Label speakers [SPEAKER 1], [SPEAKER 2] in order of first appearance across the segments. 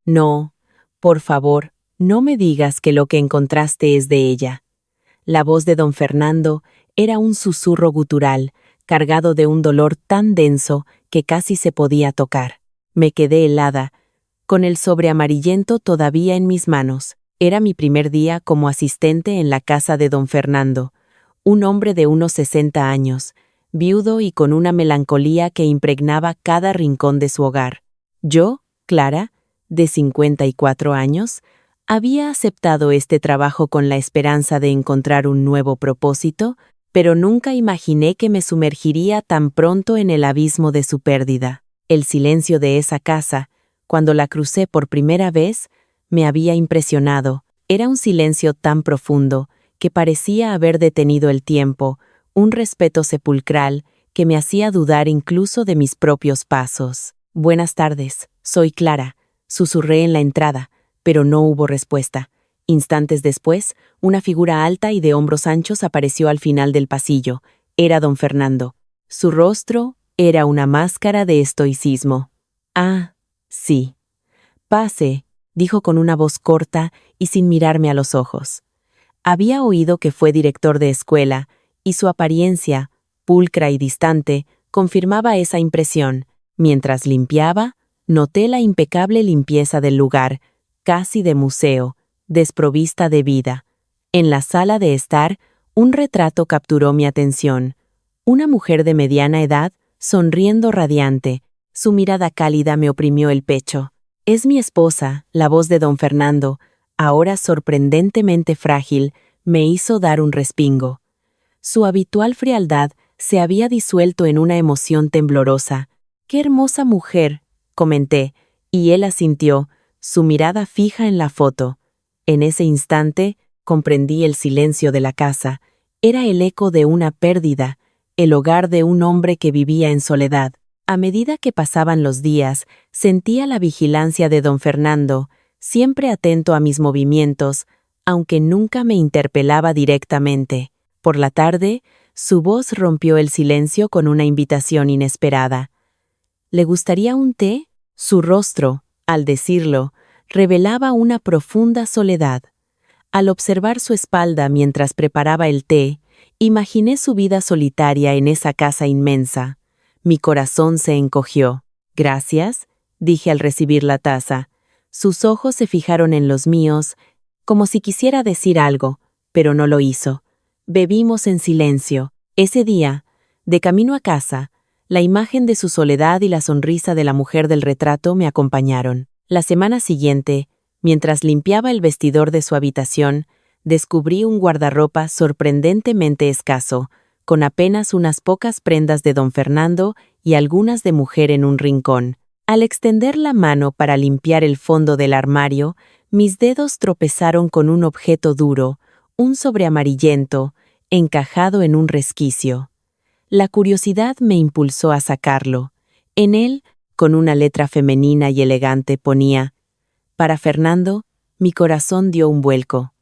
[SPEAKER 1] No, por favor, no me digas que lo que encontraste es de ella. La voz de don Fernando era un susurro gutural, cargado de un dolor tan denso que casi se podía tocar. Me quedé helada, con el sobre amarillento todavía en mis manos. Era mi primer día como asistente en la casa de don Fernando, un hombre de unos 60 años, viudo y con una melancolía que impregnaba cada rincón de su hogar. Yo, Clara, de 54 años, había aceptado este trabajo con la esperanza de encontrar un nuevo propósito, pero nunca imaginé que me sumergiría tan pronto en el abismo de su pérdida. El silencio de esa casa, cuando la crucé por primera vez, me había impresionado. Era un silencio tan profundo que parecía haber detenido el tiempo, un respeto sepulcral que me hacía dudar incluso de mis propios pasos. «Buenas tardes, soy Clara», susurré en la entrada, pero no hubo respuesta. Instantes después, una figura alta y de hombros anchos apareció al final del pasillo. Era don Fernando. Su rostro era una máscara de estoicismo. «Ah, sí. Pase», dijo con una voz corta y sin mirarme a los ojos. Había oído que fue director de escuela, y su apariencia, pulcra y distante, confirmaba esa impresión. Mientras limpiaba, noté la impecable limpieza del lugar, casi de museo, desprovista de vida. En la sala de estar, un retrato capturó mi atención. Una mujer de mediana edad, sonriendo radiante. Su mirada cálida me oprimió el pecho. «Es mi esposa», la voz de don Fernando, ahora sorprendentemente frágil, me hizo dar un respingo. Su habitual frialdad se había disuelto en una emoción temblorosa. «¡Qué hermosa mujer!», comenté, y él asintió, su mirada fija en la foto. En ese instante, comprendí el silencio de la casa. Era el eco de una pérdida, el hogar de un hombre que vivía en soledad. A medida que pasaban los días, sentía la vigilancia de don Fernando, siempre atento a mis movimientos, aunque nunca me interpelaba directamente. Por la tarde, su voz rompió el silencio con una invitación inesperada. «¿Le gustaría un té?». Su rostro, al decirlo, revelaba una profunda soledad. Al observar su espalda mientras preparaba el té, imaginé su vida solitaria en esa casa inmensa. Mi corazón se encogió. «Gracias», dije al recibir la taza. Sus ojos se fijaron en los míos, como si quisiera decir algo, pero no lo hizo. Bebimos en silencio. Ese día, de camino a casa, la imagen de su soledad y la sonrisa de la mujer del retrato me acompañaron. La semana siguiente, mientras limpiaba el vestidor de su habitación, descubrí un guardarropa sorprendentemente escaso, con apenas unas pocas prendas de don Fernando y algunas de mujer en un rincón. Al extender la mano para limpiar el fondo del armario, mis dedos tropezaron con un objeto duro, un sobre amarillento, encajado en un resquicio. La curiosidad me impulsó a sacarlo. En él, con una letra femenina y elegante, ponía: «Para Fernando». Mi corazón dio un vuelco.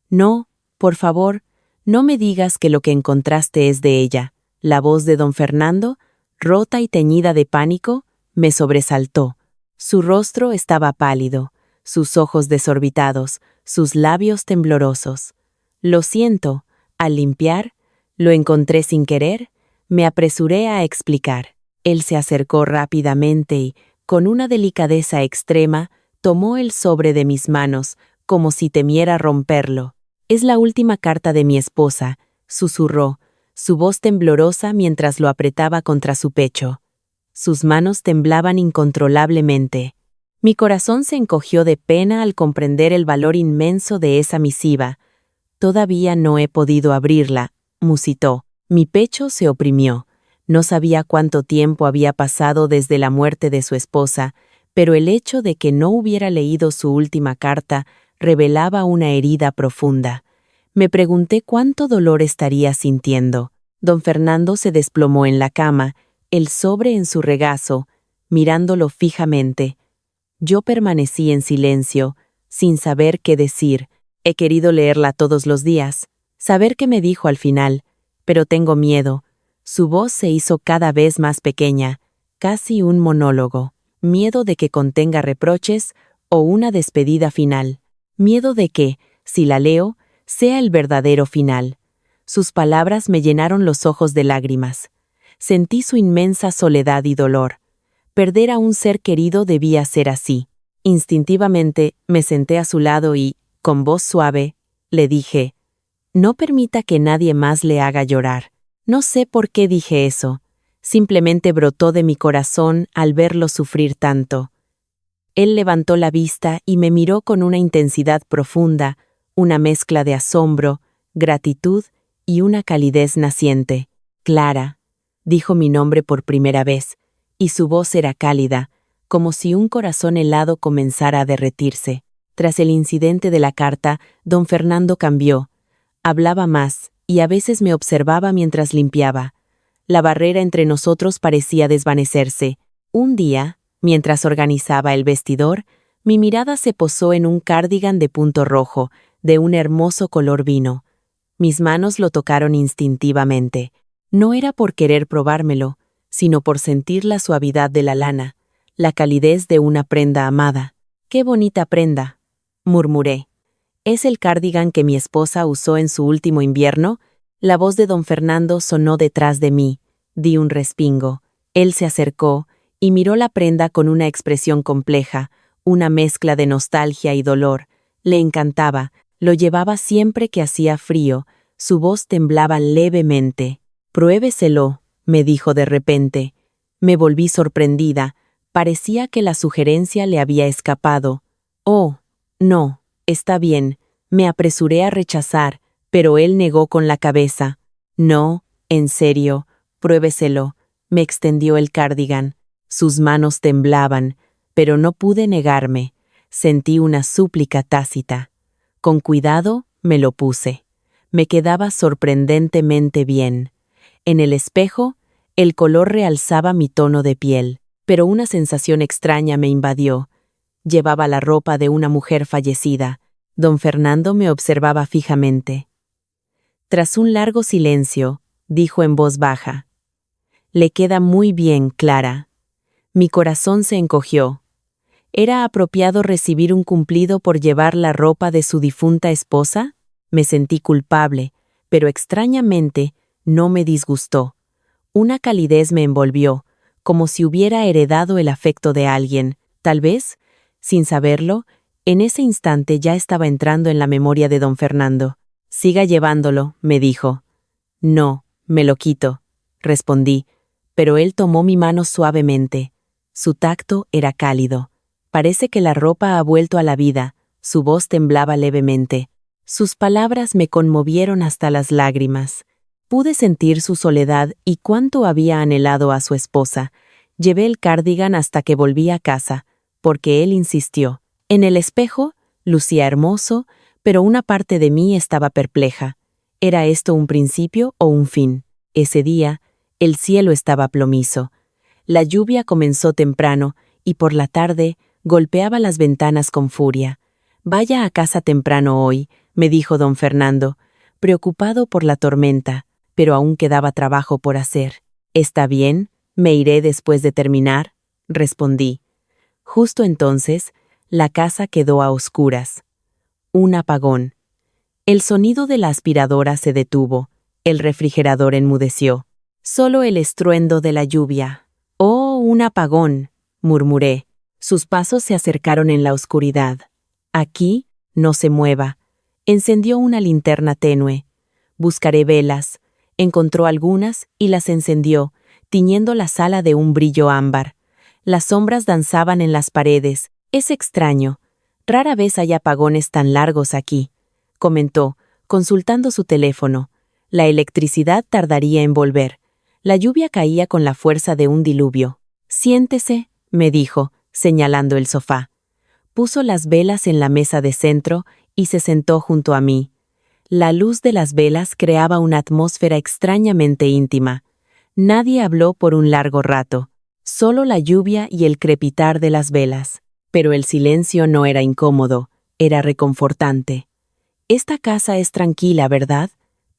[SPEAKER 1] «No, por favor, no me digas que lo que encontraste es de ella». La voz de don Fernando, rota y teñida de pánico, me sobresaltó. Su rostro estaba pálido, sus ojos desorbitados, sus labios temblorosos. «Lo siento», al limpiar, «lo encontré sin querer», me apresuré a explicar. Él se acercó rápidamente y, con una delicadeza extrema, tomó el sobre de mis manos, como si temiera romperlo. «Es la última carta de mi esposa», susurró, su voz temblorosa mientras lo apretaba contra su pecho. Sus manos temblaban incontrolablemente. Mi corazón se encogió de pena al comprender el valor inmenso de esa misiva. «Todavía no he podido abrirla», musitó. Mi pecho se oprimió. No sabía cuánto tiempo había pasado desde la muerte de su esposa, pero el hecho de que no hubiera leído su última carta revelaba una herida profunda. Me pregunté cuánto dolor estaría sintiendo. Don Fernando se desplomó en la cama, el sobre en su regazo, mirándolo fijamente. Yo permanecí en silencio, sin saber qué decir. He querido leerla todos los días, saber qué me dijo al final, pero tengo miedo. Su voz se hizo cada vez más pequeña, casi un monólogo. Miedo de que contenga reproches o una despedida final. Miedo de que, si la leo, sea el verdadero final. Sus palabras me llenaron los ojos de lágrimas. Sentí su inmensa soledad y dolor. Perder a un ser querido debía ser así. Instintivamente me senté a su lado y, con voz suave, le dije: «No permita que nadie más le haga llorar». No sé por qué dije eso. Simplemente brotó de mi corazón al verlo sufrir tanto. Él levantó la vista y me miró con una intensidad profunda, una mezcla de asombro, gratitud y una calidez naciente. «Clara», dijo mi nombre por primera vez, y su voz era cálida, como si un corazón helado comenzara a derretirse. Tras el incidente de la carta, don Fernando cambió. Hablaba más, y a veces me observaba mientras limpiaba. La barrera entre nosotros parecía desvanecerse. Un día, mientras organizaba el vestidor, mi mirada se posó en un cardigan de punto rojo, de un hermoso color vino. Mis manos lo tocaron instintivamente. No era por querer probármelo, sino por sentir la suavidad de la lana, la calidez de una prenda amada. «Qué bonita prenda», murmuré. «¿Es el cardigan que mi esposa usó en su último invierno?». La voz de don Fernando sonó detrás de mí. Di un respingo. Él se acercó y miró la prenda con una expresión compleja, una mezcla de nostalgia y dolor. Le encantaba, lo llevaba siempre que hacía frío, su voz temblaba levemente. «Pruébeselo», me dijo de repente. Me volví sorprendida. Parecía que la sugerencia le había escapado. «Oh, no, está bien», me apresuré a rechazar, pero él negó con la cabeza. «No, en serio, pruébeselo», me extendió el cardigan. Sus manos temblaban, pero no pude negarme. Sentí una súplica tácita. Con cuidado, me lo puse. Me quedaba sorprendentemente bien. En el espejo, el color realzaba mi tono de piel, pero una sensación extraña me invadió. Llevaba la ropa de una mujer fallecida. Don Fernando me observaba fijamente. Tras un largo silencio, dijo en voz baja: «Le queda muy bien, Clara». Mi corazón se encogió. ¿Era apropiado recibir un cumplido por llevar la ropa de su difunta esposa? Me sentí culpable, pero extrañamente no me disgustó. Una calidez me envolvió, como si hubiera heredado el afecto de alguien. Tal vez, sin saberlo, en ese instante ya estaba entrando en la memoria de don Fernando. «Siga llevándolo», me dijo. «No, me lo quito», respondí, pero él tomó mi mano suavemente. Su tacto era cálido. Parece que la ropa ha vuelto a la vida. Su voz temblaba levemente. Sus palabras me conmovieron hasta las lágrimas. Pude sentir su soledad y cuánto había anhelado a su esposa. Llevé el cardigan hasta que volví a casa, porque él insistió. En el espejo, lucía hermoso, pero una parte de mí estaba perpleja. ¿Era esto un principio o un fin? Ese día, el cielo estaba plomizo. La lluvia comenzó temprano y por la tarde golpeaba las ventanas con furia. «Vaya a casa temprano hoy», me dijo don Fernando, preocupado por la tormenta, pero aún quedaba trabajo por hacer. «Está bien, me iré después de terminar», respondí. Justo entonces, la casa quedó a oscuras. Un apagón. El sonido de la aspiradora se detuvo, el refrigerador enmudeció. Solo el estruendo de la lluvia. «Oh, un apagón», murmuré. Sus pasos se acercaron en la oscuridad. «Aquí, no se mueva». Encendió una linterna tenue. «Buscaré velas». Encontró algunas y las encendió, tiñendo la sala de un brillo ámbar. Las sombras danzaban en las paredes. «Es extraño. Rara vez hay apagones tan largos aquí», comentó, consultando su teléfono. La electricidad tardaría en volver. La lluvia caía con la fuerza de un diluvio. «Siéntese», me dijo, señalando el sofá. Puso las velas en la mesa de centro y se sentó junto a mí. La luz de las velas creaba una atmósfera extrañamente íntima. Nadie habló por un largo rato, solo la lluvia y el crepitar de las velas. Pero el silencio no era incómodo, era reconfortante. «Esta casa es tranquila, ¿verdad?»,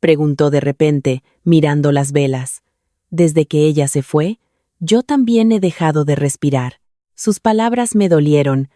[SPEAKER 1] preguntó de repente, mirando las velas. «Desde que ella se fue, yo también he dejado de respirar». Sus palabras me dolieron.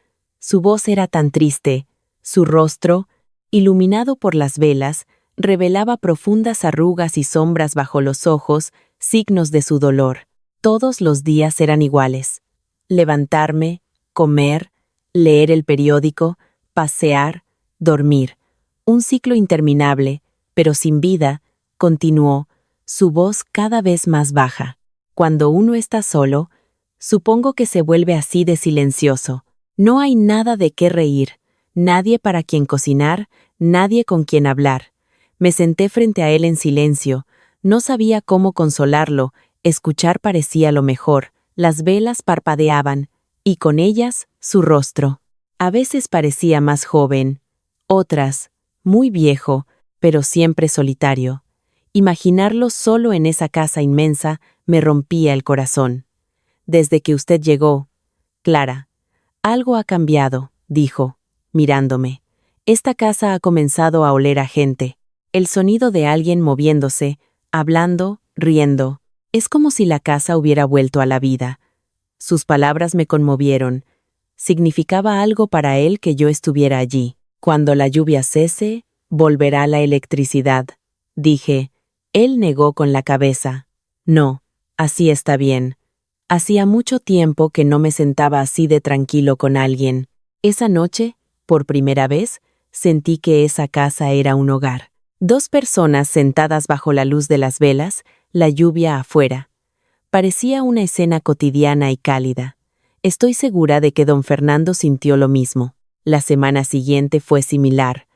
[SPEAKER 1] Su voz era tan triste, su rostro, iluminado por las velas, revelaba profundas arrugas y sombras bajo los ojos, signos de su dolor. Todos los días eran iguales. Levantarme, comer, leer el periódico, pasear, dormir. Un ciclo interminable, pero sin vida, continuó, su voz cada vez más baja. Cuando uno está solo, supongo que se vuelve así de silencioso. No hay nada de qué reír, nadie para quien cocinar, nadie con quien hablar. Me senté frente a él en silencio, no sabía cómo consolarlo, escuchar parecía lo mejor, las velas parpadeaban, y con ellas, su rostro. A veces parecía más joven, otras, muy viejo, pero siempre solitario. Imaginarlo solo en esa casa inmensa me rompía el corazón. Desde que usted llegó, Clara, algo ha cambiado, dijo, mirándome. Esta casa ha comenzado a oler a gente. El sonido de alguien moviéndose, hablando, riendo. Es como si la casa hubiera vuelto a la vida. Sus palabras me conmovieron. Significaba algo para él que yo estuviera allí. Cuando la lluvia cese, volverá la electricidad. Dije. Él negó con la cabeza. No, así está bien. Hacía mucho tiempo que no me sentaba así de tranquilo con alguien. Esa noche, por primera vez, sentí que esa casa era un hogar. 2 personas sentadas bajo la luz de las velas, la lluvia afuera. Parecía una escena cotidiana y cálida. Estoy segura de que don Fernando sintió lo mismo. La semana siguiente fue similar.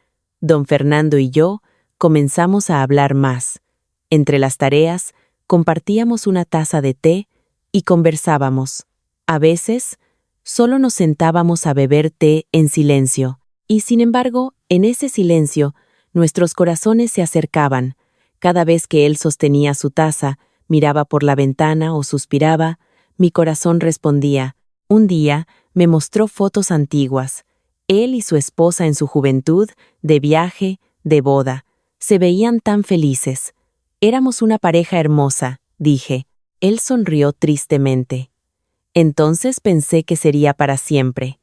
[SPEAKER 1] Don Fernando y yo comenzamos a hablar más. Entre las tareas, compartíamos una taza de té y conversábamos. A veces, solo nos sentábamos a beber té en silencio. Y sin embargo, en ese silencio, nuestros corazones se acercaban. Cada vez que él sostenía su taza, miraba por la ventana o suspiraba, mi corazón respondía. Un día me mostró fotos antiguas. Él y su esposa en su juventud, de viaje, de boda. Se veían tan felices. Éramos una pareja hermosa, dije. Él sonrió tristemente. Entonces pensé que sería para siempre,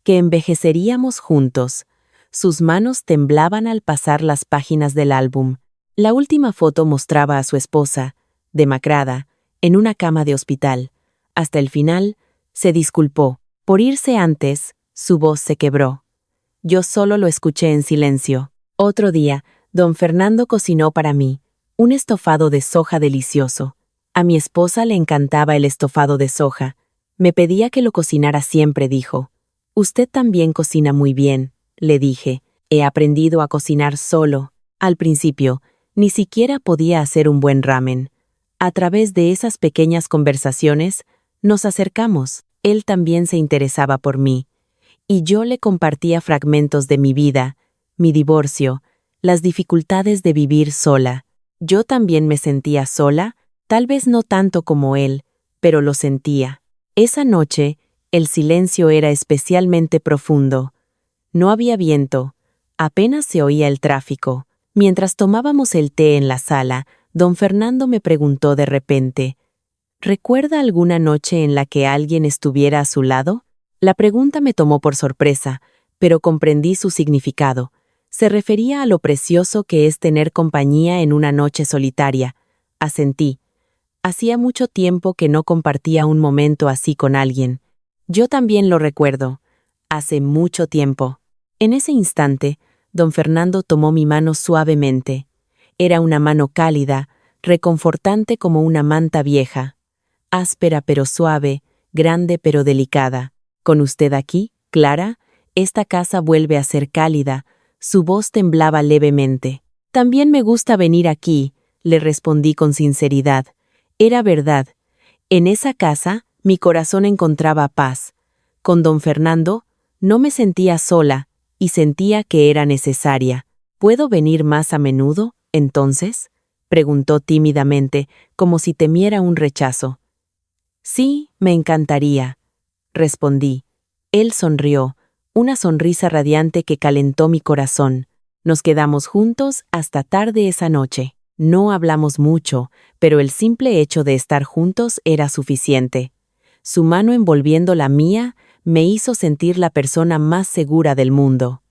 [SPEAKER 1] que envejeceríamos juntos. Sus manos temblaban al pasar las páginas del álbum. La última foto mostraba a su esposa, demacrada, en una cama de hospital. Hasta el final, se disculpó. Por irse antes, su voz se quebró. Yo solo lo escuché en silencio. Otro día, don Fernando cocinó para mí un estofado de soja delicioso. A mi esposa le encantaba el estofado de soja. Me pedía que lo cocinara siempre, dijo. Usted también cocina muy bien, le dije. He aprendido a cocinar solo. Al principio, ni siquiera podía hacer un buen ramen. A través de esas pequeñas conversaciones, nos acercamos. Él también se interesaba por mí. Y yo le compartía fragmentos de mi vida, mi divorcio, las dificultades de vivir sola. Yo también me sentía sola, tal vez no tanto como él, pero lo sentía. Esa noche, el silencio era especialmente profundo. No había viento, apenas se oía el tráfico. Mientras tomábamos el té en la sala, don Fernando me preguntó de repente, ¿recuerda alguna noche en la que alguien estuviera a su lado? La pregunta me tomó por sorpresa, pero comprendí su significado. Se refería a lo precioso que es tener compañía en una noche solitaria. Asentí. Hacía mucho tiempo que no compartía un momento así con alguien. Yo también lo recuerdo. Hace mucho tiempo. En ese instante, don Fernando tomó mi mano suavemente. Era una mano cálida, reconfortante como una manta vieja. Áspera pero suave, grande pero delicada. Con usted aquí, Clara, esta casa vuelve a ser cálida. Su voz temblaba levemente. También me gusta venir aquí, le respondí con sinceridad. Era verdad. En esa casa, mi corazón encontraba paz. Con don Fernando, no me sentía sola, y sentía que era necesaria. ¿Puedo venir más a menudo, entonces? Preguntó tímidamente, como si temiera un rechazo. Sí, me encantaría, respondí. Él sonrió, una sonrisa radiante que calentó mi corazón. Nos quedamos juntos hasta tarde esa noche. No hablamos mucho, pero el simple hecho de estar juntos era suficiente. Su mano envolviendo la mía me hizo sentir la persona más segura del mundo.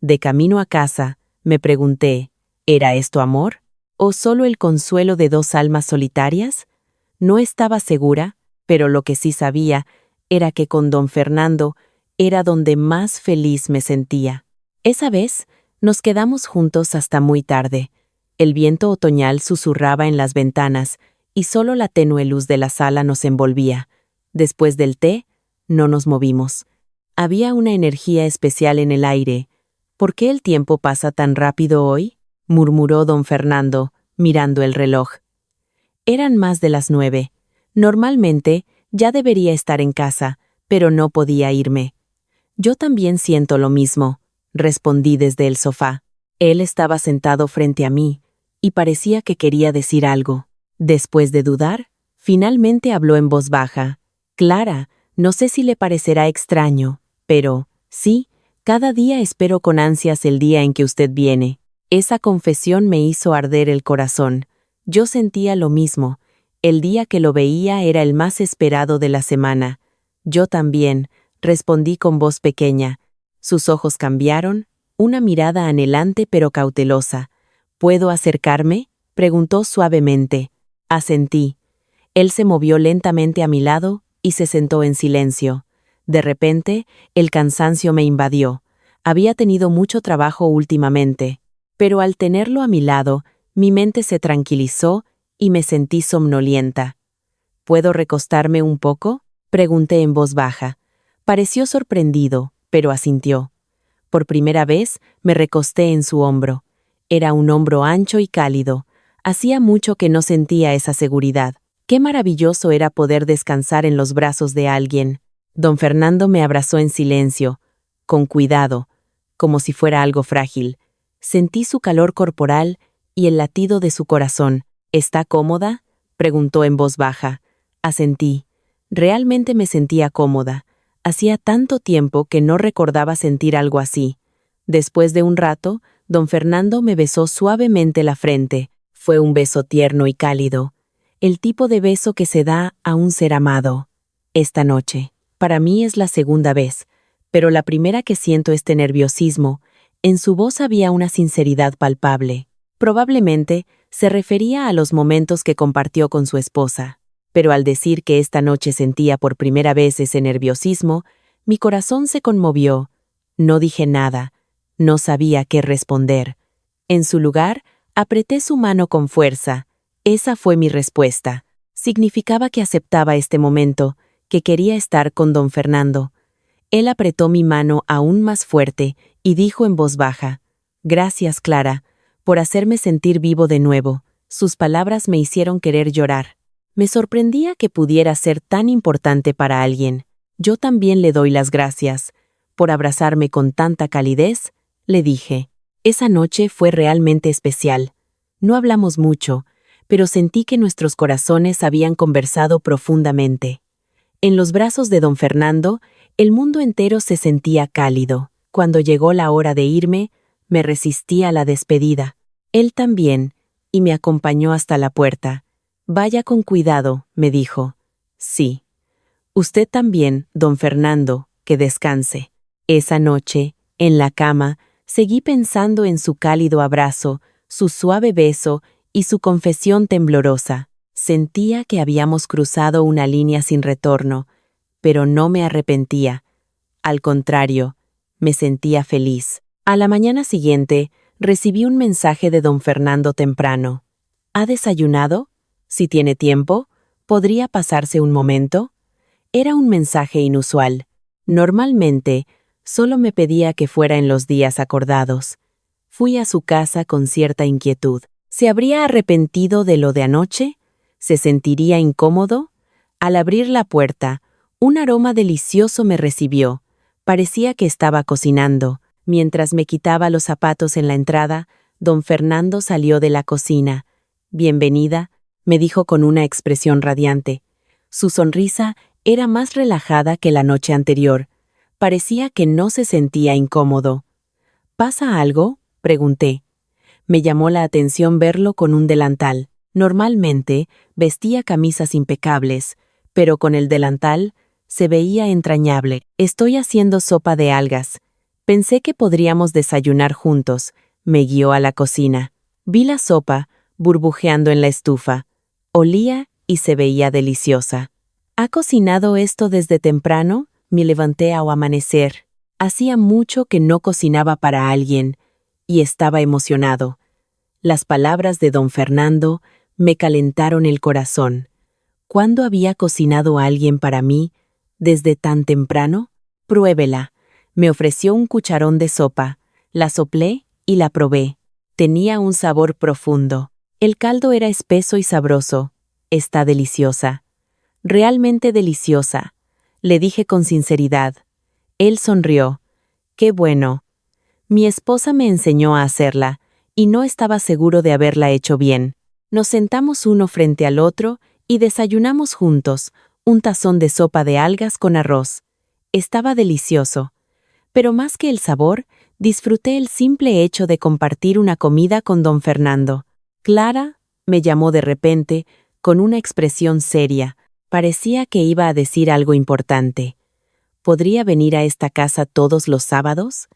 [SPEAKER 1] De camino a casa, me pregunté, ¿era esto amor? ¿O solo el consuelo de dos almas solitarias? No estaba segura, pero lo que sí sabía era que con don Fernando era donde más feliz me sentía. Esa vez, nos quedamos juntos hasta muy tarde. El viento otoñal susurraba en las ventanas y solo la tenue luz de la sala nos envolvía. Después del té, no nos movimos. Había una energía especial en el aire. ¿Por qué el tiempo pasa tan rápido hoy?, murmuró don Fernando, mirando el reloj. Eran más de las 9. Normalmente, ya debería estar en casa, pero no podía irme. Yo también siento lo mismo, respondí desde el sofá. Él estaba sentado frente a mí, y parecía que quería decir algo. Después de dudar, finalmente habló en voz baja. Clara, no sé si le parecerá extraño, pero, sí, cada día espero con ansias el día en que usted viene. Esa confesión me hizo arder el corazón. Yo sentía lo mismo. El día que lo veía era el más esperado de la semana. Yo también, respondí con voz pequeña. Sus ojos cambiaron, una mirada anhelante pero cautelosa. ¿Puedo acercarme?, preguntó suavemente. Asentí. Él se movió lentamente a mi lado y se sentó en silencio. De repente, el cansancio me invadió. Había tenido mucho trabajo últimamente, pero al tenerlo a mi lado, mi mente se tranquilizó y me sentí somnolienta. ¿Puedo recostarme un poco?, pregunté en voz baja. Pareció sorprendido, pero asintió. Por primera vez, me recosté en su hombro. Era un hombro ancho y cálido. Hacía mucho que no sentía esa seguridad. Qué maravilloso era poder descansar en los brazos de alguien. Don Fernando me abrazó en silencio, con cuidado, como si fuera algo frágil. Sentí su calor corporal y el latido de su corazón. ¿Está cómoda?, preguntó en voz baja. Asentí. Realmente me sentía cómoda. Hacía tanto tiempo que no recordaba sentir algo así. Después de un rato, don Fernando me besó suavemente la frente. Fue un beso tierno y cálido. El tipo de beso que se da a un ser amado. Esta noche, para mí es la segunda vez, pero la primera que siento este nerviosismo. En su voz había una sinceridad palpable. Probablemente se refería a los momentos que compartió con su esposa. Pero al decir que esta noche sentía por primera vez ese nerviosismo, mi corazón se conmovió. No dije nada. No sabía qué responder. En su lugar, apreté su mano con fuerza. Esa fue mi respuesta. Significaba que aceptaba este momento, que quería estar con don Fernando. Él apretó mi mano aún más fuerte y dijo en voz baja: «Gracias, Clara, por hacerme sentir vivo de nuevo». Sus palabras me hicieron querer llorar. Me sorprendía que pudiera ser tan importante para alguien. Yo también le doy las gracias. Por abrazarme con tanta calidez, le dije. Esa noche fue realmente especial. No hablamos mucho, pero sentí que nuestros corazones habían conversado profundamente. En los brazos de don Fernando, el mundo entero se sentía cálido. Cuando llegó la hora de irme, me resistí a la despedida. Él también, y me acompañó hasta la puerta. «Vaya con cuidado», me dijo. «Sí». «Usted también, don Fernando, que descanse». Esa noche, en la cama, seguí pensando en su cálido abrazo, su suave beso y su confesión temblorosa. Sentía que habíamos cruzado una línea sin retorno, pero no me arrepentía. Al contrario, me sentía feliz. A la mañana siguiente, recibí un mensaje de don Fernando temprano. «¿Ha desayunado? Si tiene tiempo, ¿podría pasarse un momento?». Era un mensaje inusual. Normalmente, solo me pedía que fuera en los días acordados. Fui a su casa con cierta inquietud. ¿Se habría arrepentido de lo de anoche? ¿Se sentiría incómodo? Al abrir la puerta, un aroma delicioso me recibió. Parecía que estaba cocinando. Mientras me quitaba los zapatos en la entrada, don Fernando salió de la cocina. «Bienvenida», me dijo con una expresión radiante. Su sonrisa era más relajada que la noche anterior. Parecía que no se sentía incómodo. «¿Pasa algo?», pregunté. Me llamó la atención verlo con un delantal. Normalmente, vestía camisas impecables, pero con el delantal Se veía entrañable. Estoy haciendo sopa de algas. Pensé que podríamos desayunar juntos. Me guió a la cocina. Vi la sopa, burbujeando en la estufa. Olía y se veía deliciosa. ¿Ha cocinado esto desde temprano? Me levanté al amanecer. Hacía mucho que no cocinaba para alguien, y estaba emocionado. Las palabras de don Fernando me calentaron el corazón. ¿Cuándo había cocinado a alguien para mí, desde tan temprano? Pruébela. Me ofreció un cucharón de sopa. La soplé y la probé. Tenía un sabor profundo. El caldo era espeso y sabroso. Está deliciosa. Realmente deliciosa, le dije con sinceridad. Él sonrió. Qué bueno. Mi esposa me enseñó a hacerla, y no estaba seguro de haberla hecho bien. Nos sentamos uno frente al otro y desayunamos juntos, un tazón de sopa de algas con arroz. Estaba delicioso. Pero más que el sabor, disfruté el simple hecho de compartir una comida con don Fernando. Clara, me llamó de repente, con una expresión seria. Parecía que iba a decir algo importante. ¿Podría venir a esta casa todos los sábados?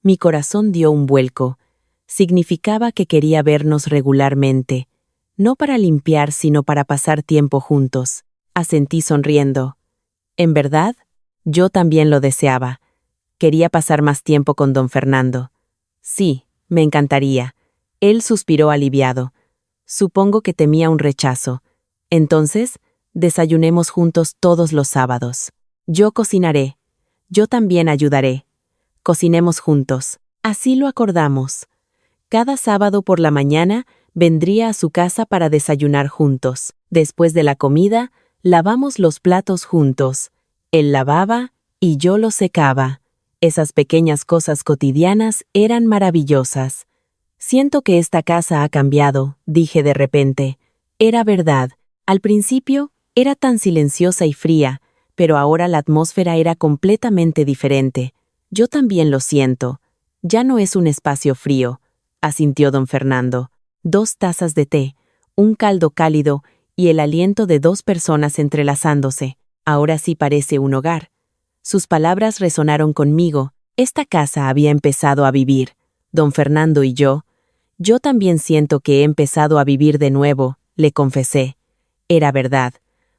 [SPEAKER 1] Mi corazón dio un vuelco. Significaba que quería vernos regularmente. No para limpiar, sino para pasar tiempo juntos. Asentí sonriendo. En verdad, yo también lo deseaba. Quería pasar más tiempo con don Fernando. Sí, me encantaría. Él suspiró aliviado. Supongo que temía un rechazo. Entonces, desayunemos juntos todos los sábados. Yo cocinaré. Yo también ayudaré. Cocinemos juntos. Así lo acordamos. Cada sábado por la mañana vendría a su casa para desayunar juntos. Después de la comida, lavamos los platos juntos. Él lavaba y yo los secaba. Esas pequeñas cosas cotidianas eran maravillosas. Siento que esta casa ha cambiado, dije de repente. Era verdad. Al principio, era tan silenciosa y fría, pero ahora la atmósfera era completamente diferente. Yo también lo siento. Ya no es un espacio frío, asintió don Fernando. 2 tazas de té, un caldo cálido y el aliento de 2 personas entrelazándose. Ahora sí parece un hogar. Sus palabras resonaron conmigo. Esta casa había empezado a vivir. Don Fernando y yo también siento que he empezado a vivir de nuevo, le confesé. Era verdad.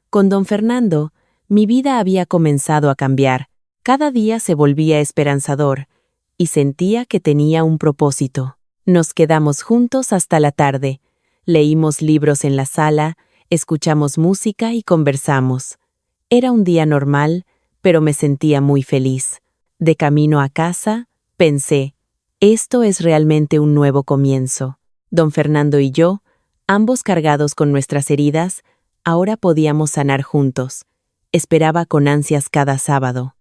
[SPEAKER 1] Con don Fernando, mi vida había comenzado a cambiar. Cada día se volvía esperanzador, y sentía que tenía un propósito. Nos quedamos juntos hasta la tarde. Leímos libros en la sala, escuchamos música y conversamos. Era un día normal, pero me sentía muy feliz. De camino a casa, pensé, esto es realmente un nuevo comienzo. Don Fernando y yo, ambos cargados con nuestras heridas, ahora podíamos sanar juntos. Esperaba con ansias cada sábado.